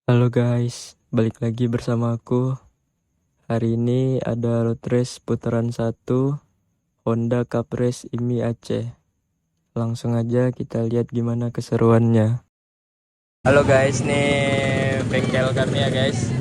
Halo guys, balik lagi bersama aku. Hari ini ada road race putaran 1 Honda Cup Race IMI Aceh. Langsung aja kita lihat gimana keseruannya. Halo guys, nih bengkel kami ya guys.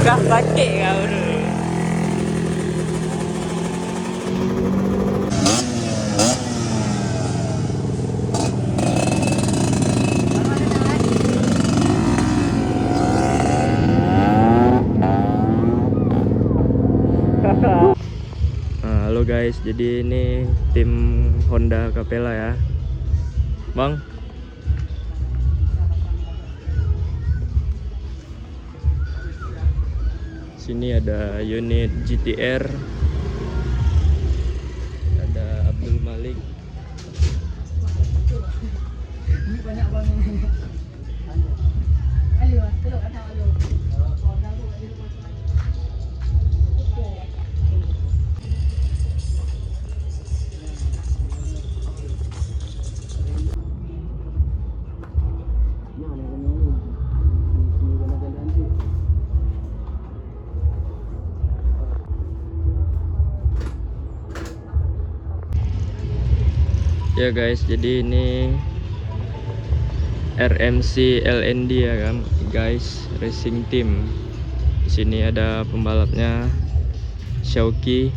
Kah pakai kau dulu. Nah, halo guys, jadi ini tim Honda Capella ya, Bang. Sini ada unit GTR, ada Abdul Malik. Ya guys, jadi ini RMC LND ya kan guys, racing team. Di sini ada pembalapnya Syauki.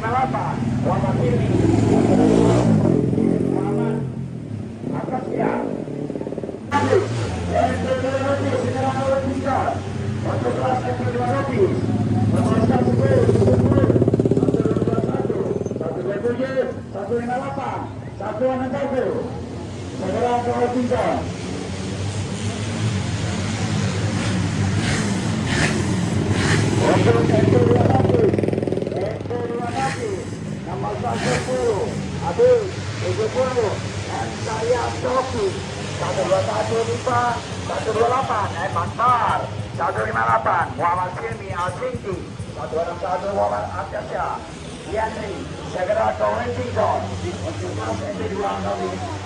158 Muhammad Hilmi Muhammad Akasya untuk kelas MP500 memasukkan 121 157 158 161 segera ke Washington. Untuk MP200 nomor 110 Abid 70 dan saya Toki 121 128 Masbar 158 Muhammad Silmi Al-Sinti 161 Muhammad Akasya Yanri segera ke Washington untuk kelas MP200